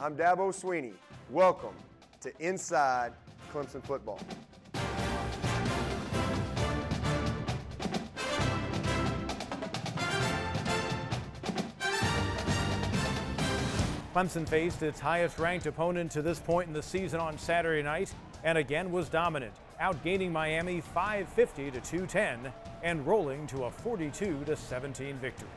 I'm Dabo Swinney. Welcome to Inside Clemson Football. Clemson faced its highest-ranked opponent to this point in the season on Saturday night and again was dominant, outgaining Miami 550-210 and rolling to a 42-17 victory.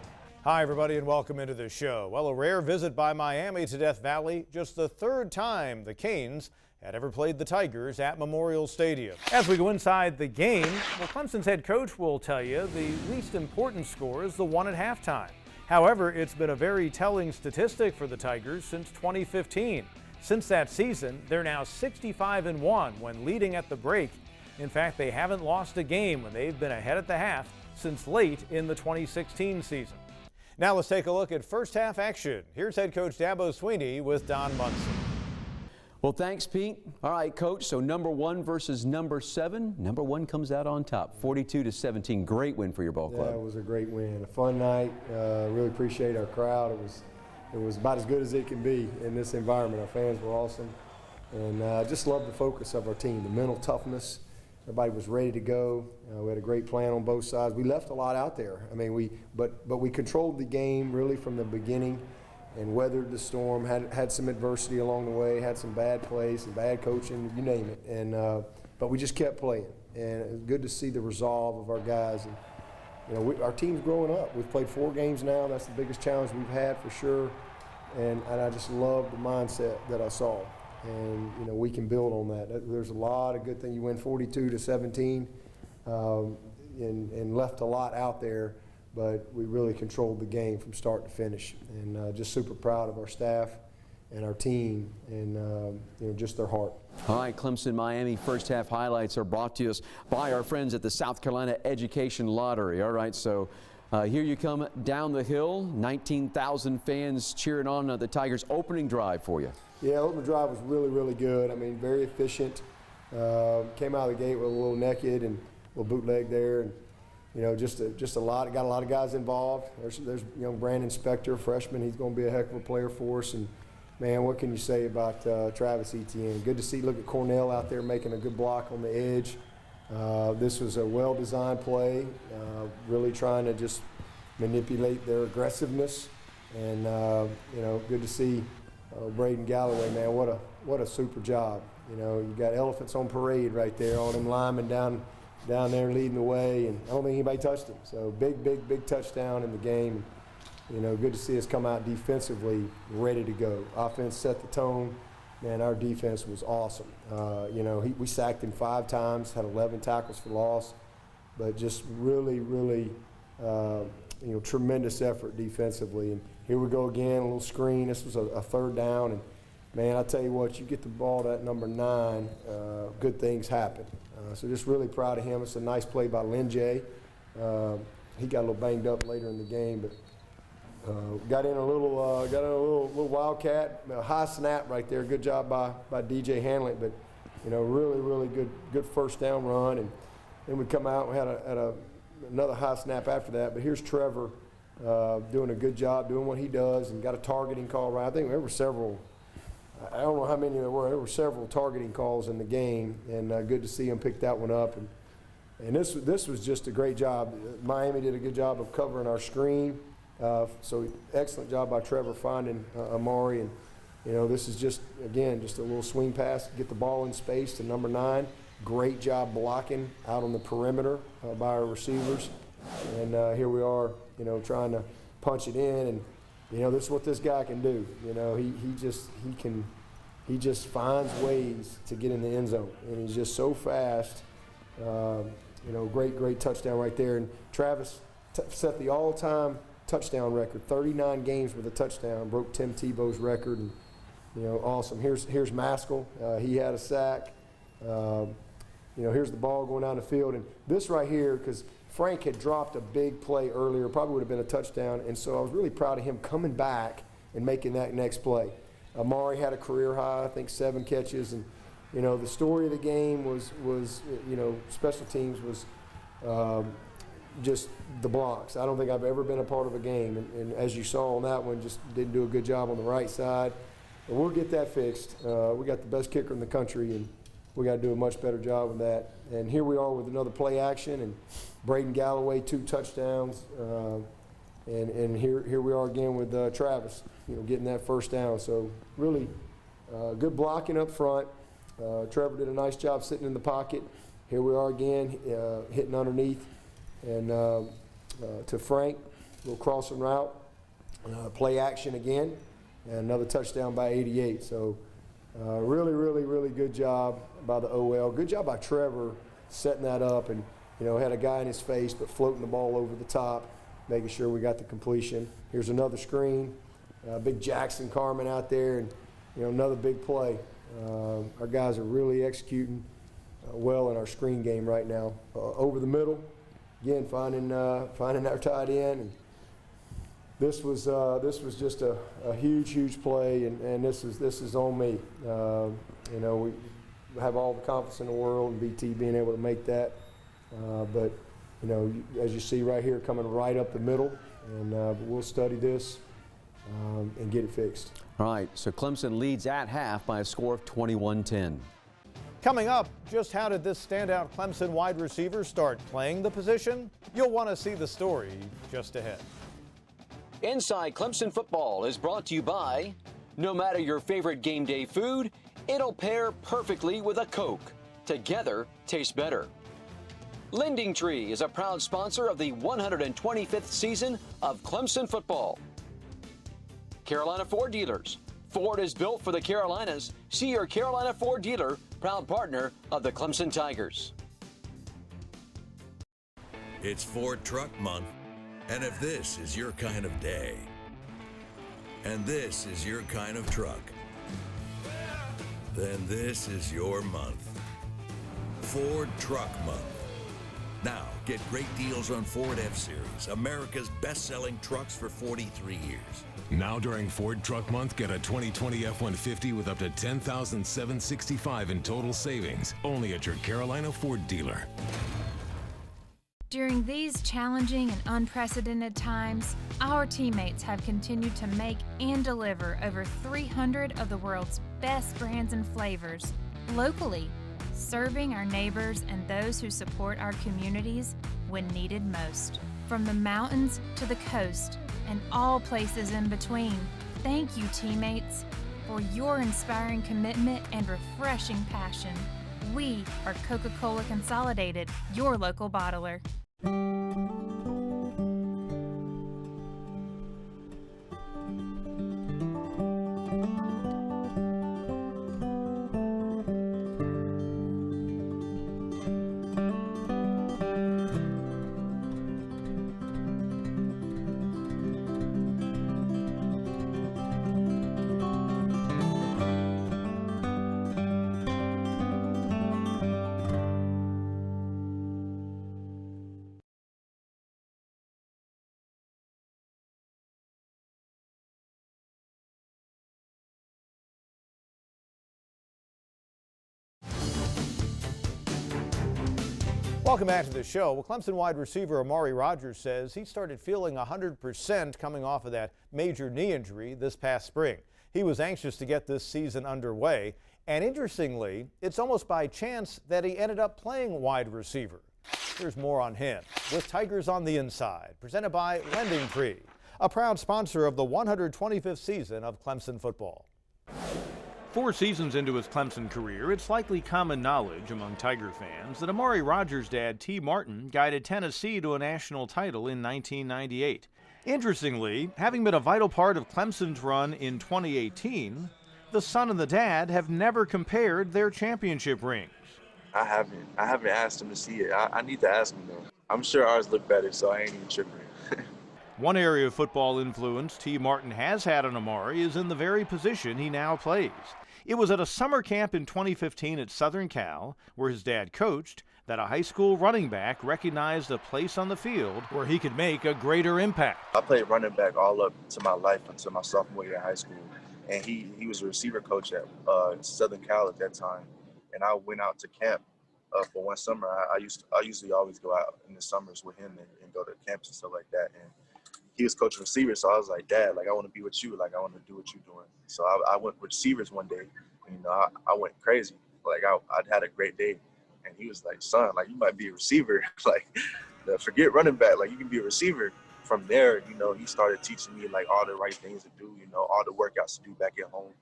Hi, everybody, and welcome into the show. Well, a rare visit by Miami to Death Valley, just the third time the Canes had ever played the Tigers at Memorial Stadium. As we go inside the game, well, Clemson's head coach will tell you the least important score is the one at halftime. However, it's been a very telling statistic for the Tigers since 2015. Since that season, they're now 65-1 when leading at the break. In fact, they haven't lost a game when they've been ahead at the half since late in the 2016 season. Now let's take a look at first half action. Here's head coach Dabo Swinney with Don Munson. Well, thanks, Pete. All right, Coach, so number 1 versus number 7. Number 1 comes out on top, 42-17. Great win for your ball club. Yeah, it was a great win. A fun night. Really appreciate our crowd. It was about as good as it can be in this environment. Our fans were awesome. And just love the focus of our team, the mental toughness. Everybody was ready to go. We had a great plan on both sides. We left a lot out there. I mean, but we controlled the game really from the beginning and weathered the storm. Had some adversity along the way. Had some bad plays, some bad coaching, you name it. And but we just kept playing. And it was good to see the resolve of our guys. And you know, our team's growing up. We've played 4 games now. That's the biggest challenge we've had for sure. And I just love the mindset that I saw. And you know, we can build on that. There's a lot of good things. You win 42-17 and left a lot out there, but we really controlled the game from start to finish. And just super proud of our staff and our team and you know, just their heart. All right, Clemson Miami first half highlights are brought to us by our friends at the South Carolina Education Lottery. All right, so here you come down the hill, 19,000 fans cheering on the Tigers' opening drive for you. Yeah, opening drive was really, really good. I mean, very efficient. Came out of the gate with a little naked and a little bootleg there, and you know, just a lot. Got a lot of guys involved. There's young Brandon Spector, freshman. He's going to be a heck of a player for us. And man, what can you say about Travis Etienne? Good to see. Look at Cornell out there making a good block on the edge. This was a well-designed play, really trying to just manipulate their aggressiveness, and you know, good to see Braden Galloway, man. What a super job. You know, you got elephants on parade right there, all them linemen down there leading the way, and I don't think anybody touched him. So big touchdown in the game. You know, good to see us come out defensively ready to go. Offense set the tone. Man, our defense was awesome. You know, we sacked him 5 times, had 11 tackles for loss, but just really, you know, tremendous effort defensively. And here we go again, a little screen. This was a third down, and man, I tell you what, you get the ball to that number 9, good things happen. So just really proud of him. It's a nice play by Lynn J. He got a little banged up later in the game, but got in a little wildcat, a high snap right there. Good job by DJ Hanley, but you know, really good first down run. And then we come out. We had another high snap after that. But here's Trevor doing a good job, doing what he does, and got a targeting call right. I think there were several. I don't know how many there were. There were several targeting calls in the game, and good to see him pick that one up. And this was just a great job. Miami did a good job of covering our screen. So excellent job by Trevor finding Amari, and you know, this is just a little swing pass to get the ball in space to number 9. Great job blocking out on the perimeter by our receivers, and here we are, you know, trying to punch it in, and you know, this is what this guy can do. You know, he just finds ways to get in the end zone, and he's just so fast. You know, great touchdown right there, and Travis set the all-time touchdown record, 39 games with a touchdown, broke Tim Tebow's record, and you know, awesome. Here's Maskell. He had a sack. You know, here's the ball going down the field, and this right here, because Frank had dropped a big play earlier, probably would have been a touchdown, and so I was really proud of him coming back and making that next play. Amari had a career high, I think 7 catches, and you know, the story of the game was you know, special teams was just the blocks. I don't think I've ever been a part of a game, and as you saw on that one, just didn't do a good job on the right side. But we'll get that fixed. We got the best kicker in the country, and we got to do a much better job of that. And here we are with another play action, and Braden Galloway 2 touchdowns, and here we are again with Travis, getting that first down. So really good blocking up front. Trevor did a nice job sitting in the pocket. Here we are again, hitting underneath, and to Frank, little crossing route, play action again, and another touchdown by 88. So really, really, really good job by the OL. Good job by Trevor setting that up, and had a guy in his face, but floating the ball over the top, making sure we got the completion. Here's another screen. Big Jackson Carmen out there, and another big play. Our guys are really executing well in our screen game right now. Over the middle, again finding our tight end. And this was just a huge play, and this is on me. We have all the confidence in the world in BT being able to make that, but as you see right here, coming right up the middle, and we'll study this and get it fixed. All right, so Clemson leads at half by a score of 21-10. Coming up, just how did this standout Clemson wide receiver start playing the position? You'll want to see the story just ahead. Inside Clemson Football is brought to you by, no matter your favorite game day food, it'll pair perfectly with a Coke. Together, tastes better. Lending Tree is a proud sponsor of the 125th season of Clemson Football. Carolina Ford Dealers. Ford is built for the Carolinas. See your Carolina Ford dealer, proud partner of the Clemson Tigers. It's Ford Truck Month, and if this is your kind of day, and this is your kind of truck, then this is your month. Ford Truck Month. Now, get great deals on Ford F-Series, America's best-selling trucks for 43 years. Now during Ford Truck Month, get a 2020 F-150 with up to $10,765 in total savings, only at your Carolina Ford dealer. During these challenging and unprecedented times, our teammates have continued to make and deliver over 300 of the world's best brands and flavors locally, serving our neighbors and those who support our communities when needed most. From the mountains to the coast and all places in between, thank you, teammates, for your inspiring commitment and refreshing passion. We are Coca-Cola Consolidated, your local bottler. Welcome back to the show. Well, Clemson wide receiver Amari Rogers says he started feeling 100% coming off of that major knee injury this past spring. He was anxious to get this season underway, and interestingly, it's almost by chance that he ended up playing wide receiver. Here's more on him with Tigers on the Inside, presented by Lending Tree, a proud sponsor of the 125th season of Clemson football. 4 seasons into his Clemson career, it's likely common knowledge among Tiger fans that Amari Rogers' dad, T. Martin, guided Tennessee to a national title in 1998. Interestingly, having been a vital part of Clemson's run in 2018, the son and the dad have never compared their championship rings. I haven't asked him to see it. I need to ask him though. I'm sure ours look better, so I ain't even tripping. One area of football influence T. Martin has had on Amari is in the very position he now plays. It was at a summer camp in 2015 at Southern Cal, where his dad coached, that a high school running back recognized a place on the field where he could make a greater impact. I played running back all up to my life until my sophomore year in high school, and he was a receiver coach at Southern Cal at that time. And I went out to camp for one summer. I usually always go out in the summers with him and go to camps and stuff like that. And he was coaching receivers, so I was like, Dad, like I want to be with you, like I want to do what you're doing. So I went with receivers one day. And, you know, I went crazy. Like I'd had a great day, and he was like, son, like you might be a receiver. Like forget running back, like you can be a receiver. From there, you know, he started teaching me like all the right things to do, you know, all the workouts to do back at home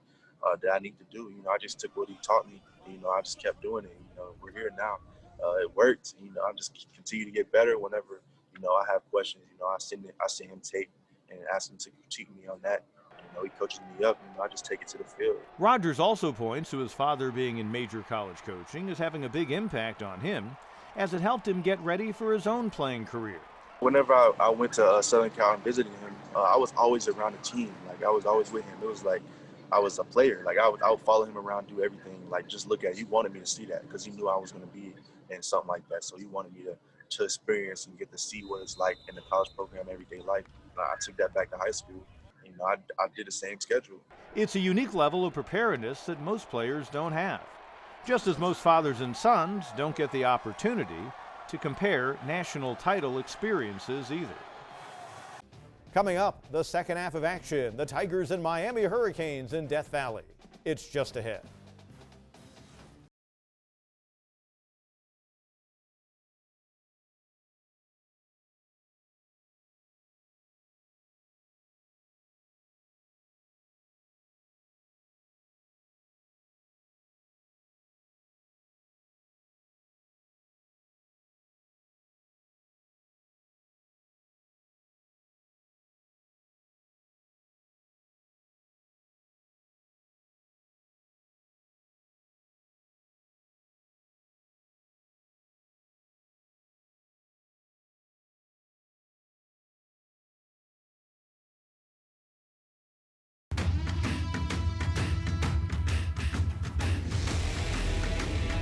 that I need to do. You know, I just took what he taught me. You know, I just kept doing it. You know, we're here now. It worked. You know, I just continue to get better whenever, you know, I have questions. You know, I send him tape and ask him to critique me on that. You know, he coaches me up. You know, I just take it to the field. Rogers also points to his father being in major college coaching as having a big impact on him, as it helped him get ready for his own playing career. Whenever I went to Southern Cal and visited him, I was always around the team. Like I was always with him. It was like I was a player. Like I would follow him around, do everything. Like just look at it. He wanted me to see that because he knew I was going to be in something like that. So he wanted me to experience and get to see what it's like in the college program, everyday life. I took that back to high school. You know, I did the same schedule. It's a unique level of preparedness that most players don't have, just as most fathers and sons don't get the opportunity to compare national title experiences either. Coming up, the second half of action, the Tigers and Miami Hurricanes in Death Valley. It's just ahead.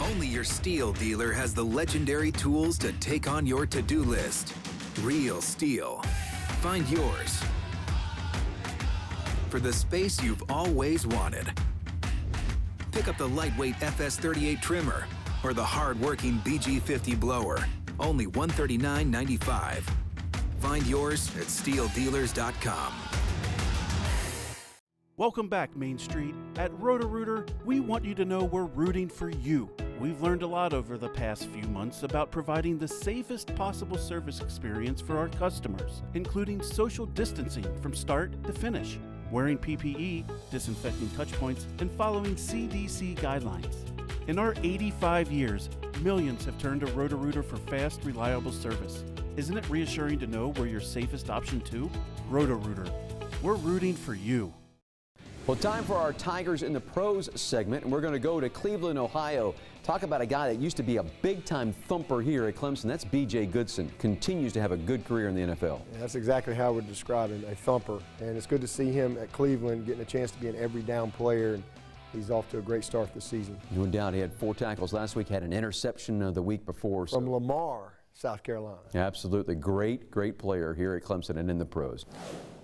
Only your steel dealer has the legendary tools to take on your to-do list. Real steel. Find yours. For the space you've always wanted. Pick up the lightweight FS38 trimmer or the hard-working BG50 blower. Only $139.95. Find yours at steeldealers.com. Welcome back, Main Street. At Roto-Rooter, we want you to know we're rooting for you. We've learned a lot over the past few months about providing the safest possible service experience for our customers, including social distancing from start to finish, wearing PPE, disinfecting touchpoints, and following CDC guidelines. In our 85 years, millions have turned to Roto-Rooter for fast, reliable service. Isn't it reassuring to know we're your safest option too? Roto-Rooter. We're rooting for you. Well, time for our Tigers in the Pros segment, and we're going to go to Cleveland, Ohio. Talk about a guy that used to be a big-time thumper here at Clemson. That's B.J. Goodson. Continues to have a good career in the NFL. Yeah, that's exactly how I would describe him, a thumper. And it's good to see him at Cleveland getting a chance to be an every-down player. And he's off to a great start this season. No doubt. He had 4 tackles last week, had an interception the week before. From Lamar, South Carolina. Absolutely. Great player here at Clemson and in the pros.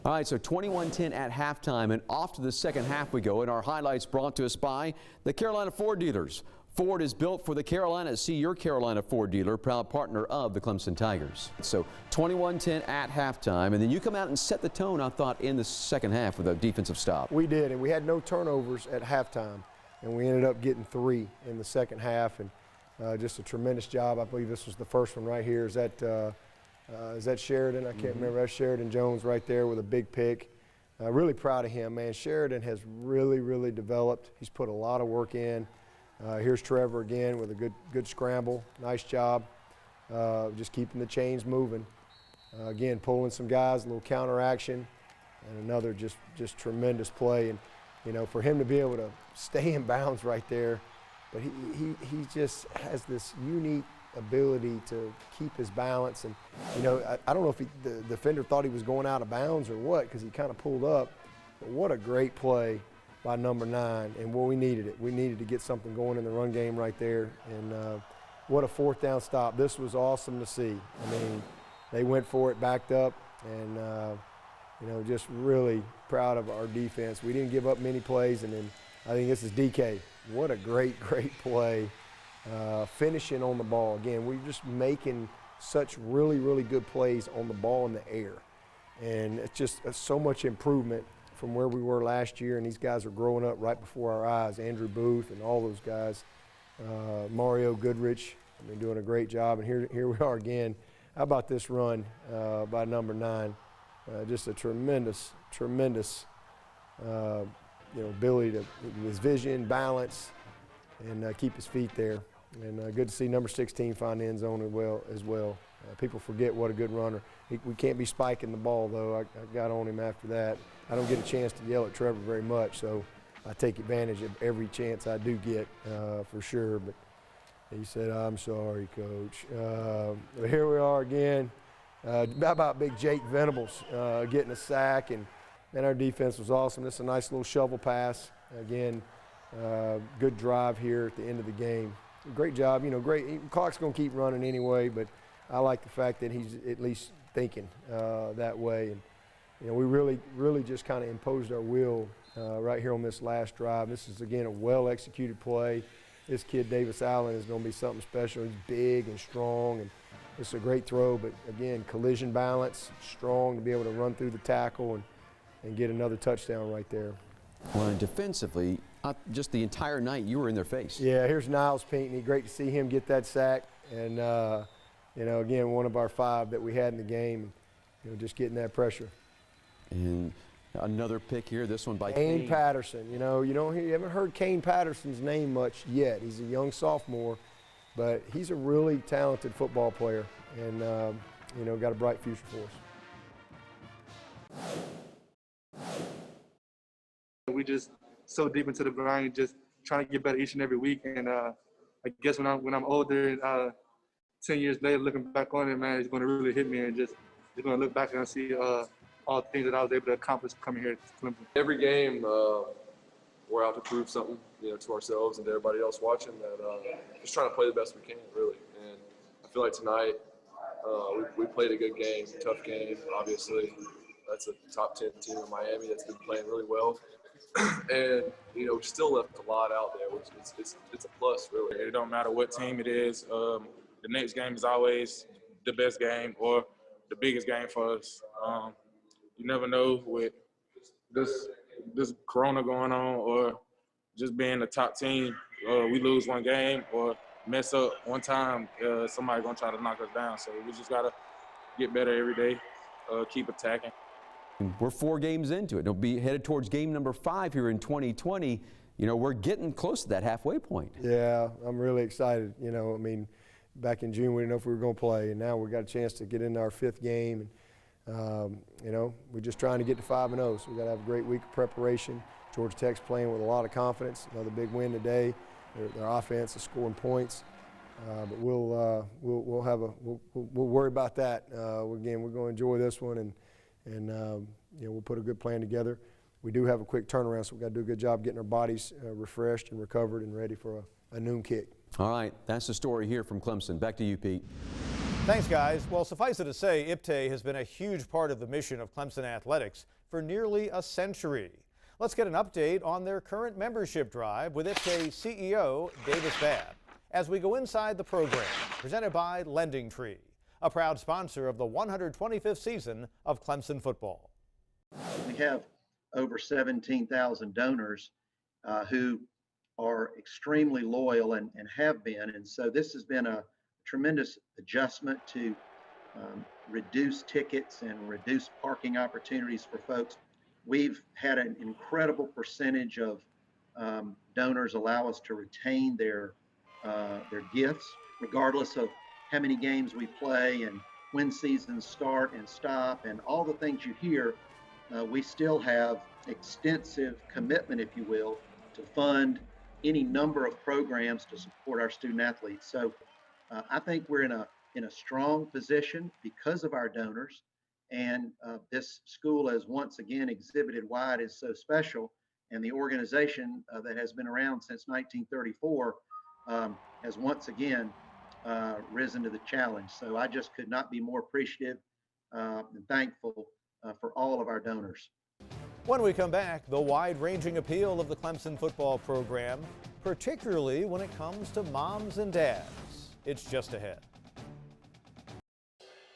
All right, so 21-10 at halftime, and off to the second half we go. And our highlights brought to us by the Carolina Ford dealers. Ford is built for the Carolinas. See your Carolina Ford dealer, proud partner of the Clemson Tigers. So 21-10 at halftime, and then you come out and set the tone, I thought, in the second half with a defensive stop. We did, and we had no turnovers at halftime, and we ended up getting 3 in the second half, and just a tremendous job. I believe this was the first one right here. Is that Sheridan? I can't remember. That's Sheridan Jones right there with a big pick. Really proud of him, man. Sheridan has really developed. He's put a lot of work in. Here's Trevor again with a good scramble. Nice job. Just keeping the chains moving. Again, pulling some guys, a little counter action, and another just tremendous play. And you know, for him to be able to stay in bounds right there, but he just has this unique ability to keep his balance. And you know, I don't know if the defender thought he was going out of bounds or what, because he kind of pulled up. But what a great play by number 9, and we needed it. We needed to get something going in the run game right there. And what a 4th down stop. This was awesome to see. I mean, they went for it, backed up, and you know, just really proud of our defense. We didn't give up many plays, and then I think this is DK. What a great play. Finishing on the ball. Again, we're just making such really good plays on the ball in the air. And it's just so much improvement from where we were last year, and these guys are growing up right before our eyes. Andrew Booth and all those guys, Mario Goodrich, I mean, doing a great job. And here we are again. How about this run by number 9? Just a tremendous ability to, his vision, balance, and keep his feet there. And good to see number 16 find the end zone as well. People forget what a good runner. We can't be spiking the ball, though. I got on him after that. I don't get a chance to yell at Trevor very much, so I take advantage of every chance I do get, for sure. But he said, "I'm sorry, Coach." But here we are again. How about big Jake Venables getting a sack, and our defense was awesome. This is a nice little shovel pass. Again, good drive here at the end of the game. Great job, great. Clock's going to keep running anyway, but I like the fact that he's at least thinking that way. And, we really just kind of imposed our will right here on this last drive. This is, again, a well-executed play. This kid, Davis Allen, is going to be something special. He's big and strong, and it's a great throw, but, again, collision balance, strong to be able to run through the tackle and get another touchdown right there. Well, and defensively, just the entire night, you were in their face. Yeah, here's Niles Pinckney. Great to see him get that sack. And, again, one of our 5 that we had in the game, just getting that pressure. And another pick here, this one by Kane Patterson. You haven't heard Kane Patterson's name much yet. He's a young sophomore, but he's a really talented football player and, got a bright future for us. We just so deep into the grind, just trying to get better each and every week. And I guess when I'm older, 10 years later, looking back on it, man, it's going to really hit me, and just going to look back and see all the things that I was able to accomplish coming here to Clemson. Every game, we're out to prove something, to ourselves and to everybody else watching. That just trying to play the best we can, really. And I feel like tonight we played a good game, tough game. Obviously, that's a top 10 team in Miami that's been playing really well. And we still left a lot out there, which it's a plus, really. It don't matter what team it is. The next game is always the best game or the biggest game for us. You never know with this corona going on, or just being the top team. We lose one game or mess up one time, somebody gonna try to knock us down. So we just gotta get better every day, keep attacking. We're 4 games into it. It'll be headed towards game number 5 here in 2020. We're getting close to that halfway point. Yeah, I'm really excited. Back in June we didn't know if we were going to play, and now we got a chance to get into our 5th game. And, we're just trying to get to 5-0. So we got to have a great week of preparation. Georgia Tech's playing with a lot of confidence. Another big win today. Their offense is scoring points. But we'll worry about that. Again, we're going to enjoy this one, and we'll put a good plan together. We do have a quick turnaround, so we've got to do a good job getting our bodies refreshed and recovered and ready for a noon kick. All right, that's the story here from Clemson. Back to you, Pete. Thanks, guys. Well, suffice it to say, IPTAY has been a huge part of the mission of Clemson Athletics for nearly a century. Let's get an update on their current membership drive with IPTAY CEO Davis Babb as we go inside the program, presented by Lending Tree, a proud sponsor of the 125th season of Clemson Football. We have over 17,000 donors who are extremely loyal and have been. And so this has been a tremendous adjustment to reduce tickets and reduce parking opportunities for folks. We've had an incredible percentage of donors allow us to retain their gifts, regardless of how many games we play and when seasons start and stop and all the things you hear. We still have extensive commitment, if you will, to fund any number of programs to support our student athletes. So I think we're in a strong position because of our donors, and this school has once again exhibited why it is so special, and the organization that has been around since 1934 has once again risen to the challenge. So I just could not be more appreciative and thankful for all of our donors. When we come back, the wide-ranging appeal of the Clemson football program, particularly when it comes to moms and dads. It's just ahead.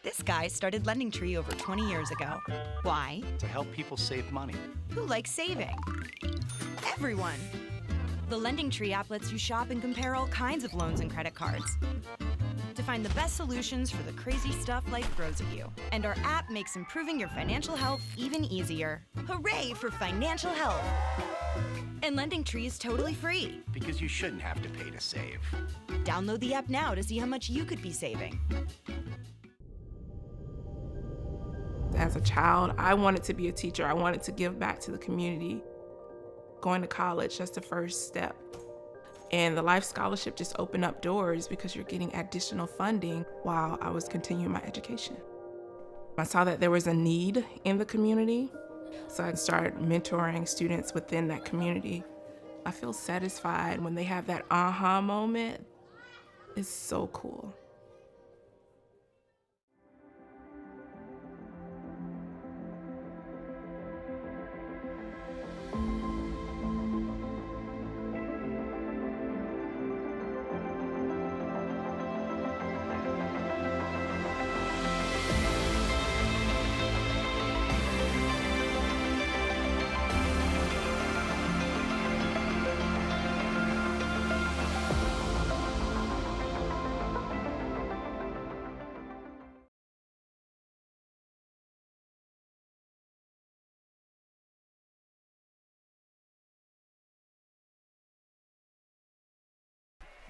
This guy started LendingTree over 20 years ago. Why? To help people save money. Who likes saving? Everyone. The LendingTree app lets you shop and compare all kinds of loans and credit cards to find the best solutions for the crazy stuff life throws at you. And our app makes improving your financial health even easier. Hooray for financial health! And LendingTree is totally free. Because you shouldn't have to pay to save. Download the app now to see how much you could be saving. As a child, I wanted to be a teacher. I wanted to give back to the community. Going to college, that's the first step. And the Life Scholarship just opened up doors because you're getting additional funding while I was continuing my education. I saw that there was a need in the community, so I started mentoring students within that community. I feel satisfied when they have that aha moment. It's so cool.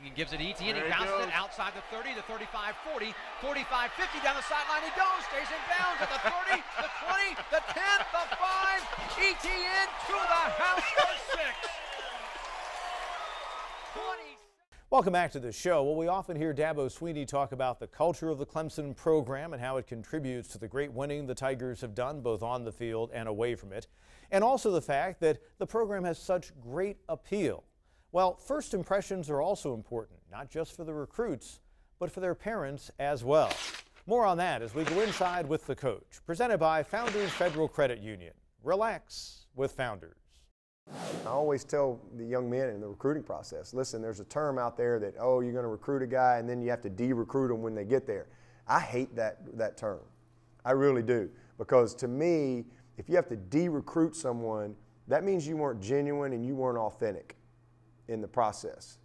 He gives it ET and he bounces it outside the 30, the 35, 40, 45, 50 down the sideline. He goes, stays in bounds at the 30, the 20, the 10, the 5. ET in to the house for 6. 20. Welcome back to the show. Well, we often hear Dabo Swinney talk about the culture of the Clemson program and how it contributes to the great winning the Tigers have done both on the field and away from it, and also the fact that the program has such great appeal. Well, first impressions are also important, not just for the recruits, but for their parents as well. More on that as we go inside with the coach, presented by Founders Federal Credit Union. Relax with Founders. I always tell the young men in the recruiting process, listen, there's a term out there that, oh, you're going to recruit a guy and then you have to de-recruit them when they get there. I hate that term. I really do. Because to me, if you have to de-recruit someone, that means you weren't genuine and you weren't authentic in the process.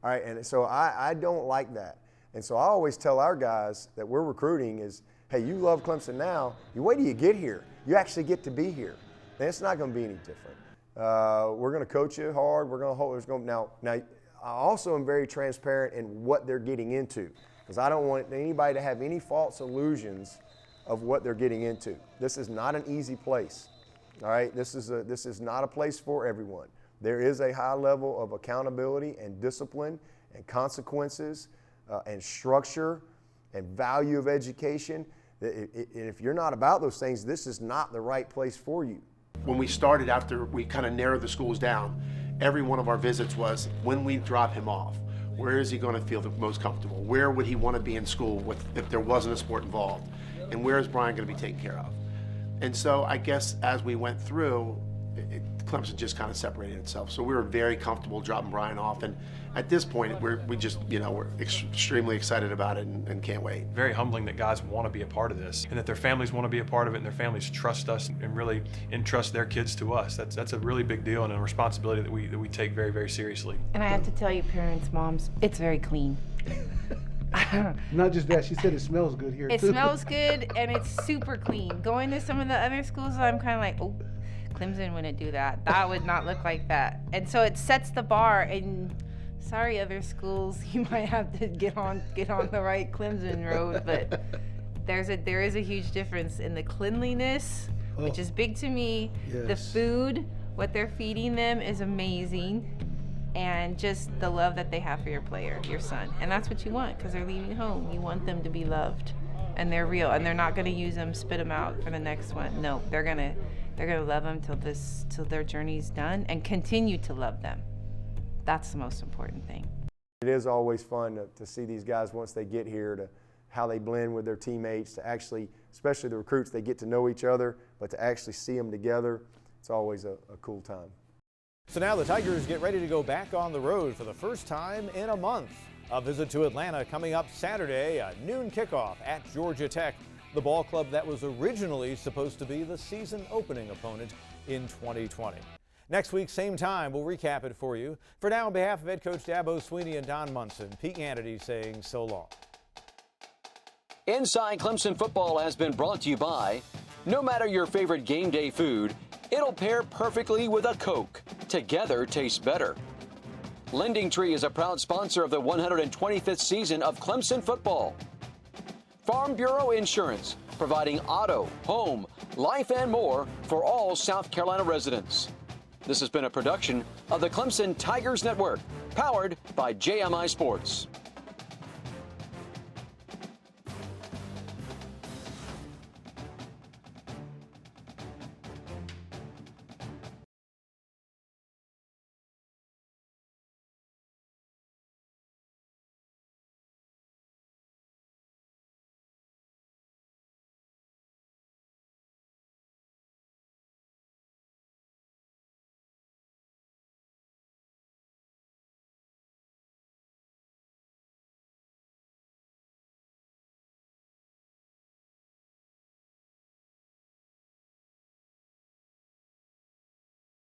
All right, and so I don't like that. And so I always tell our guys that we're recruiting is, hey, you love Clemson now, you wait till you get here. You actually get to be here. And it's not going to be any different. We're going to coach you hard. We're going to hold. Now, I also am very transparent in what they're getting into because I don't want anybody to have any false illusions of what they're getting into. This is not an easy place. All right, this is not a place for everyone. There is a high level of accountability and discipline and consequences and structure and value of education. If you're not about those things, this is not the right place for you. When we started, after we kind of narrowed the schools down, every one of our visits was, when we drop him off, where is he going to feel the most comfortable? Where would he want to be in school if there wasn't a sport involved? And where is Brian going to be taken care of? And so I guess as we went through, Clemson just kind of separated itself. So we were very comfortable dropping Brian off. And at this point, we're extremely excited about it and can't wait. Very humbling that guys want to be a part of this and that their families want to be a part of it and their families trust us and really entrust their kids to us. That's a really big deal and a responsibility that we take very, very seriously. And I have to tell you, parents, moms, it's very clean. Not just that, she said it smells good here. It smells good and it's super clean. Going to some of the other schools, I'm kind of like, oh, Clemson wouldn't do that. That would not look like that. And so it sets the bar. And sorry, other schools, you might have to get on the right Clemson road. But there is a huge difference in the cleanliness, which is big to me. Yes. The food, what they're feeding them is amazing. And just the love that they have for your player, your son. And that's what you want because they're leaving home. You want them to be loved. And they're real. And they're not going to use them, spit them out for the next one. No, they're going to love them till their journey's done and continue to love them. That's the most important thing. It is always fun to see these guys once they get here, to how they blend with their teammates, to actually, especially the recruits, they get to know each other, but to actually see them together, it's always a cool time. So now the Tigers get ready to go back on the road for the first time in a month. A visit to Atlanta coming up Saturday, a noon kickoff at Georgia Tech, the ball club that was originally supposed to be the season opening opponent in 2020. Next week, same time, we'll recap it for you. For now, on behalf of head coach Dabo Swinney and Don Munson, Pete Hannity saying so long. Inside Clemson Football has been brought to you by, no matter your favorite game day food, it'll pair perfectly with a Coke. Together tastes better. Lending Tree is a proud sponsor of the 125th season of Clemson Football. Farm Bureau Insurance, providing auto, home, life, and more for all South Carolina residents. This has been a production of the Clemson Tigers Network, powered by JMI Sports.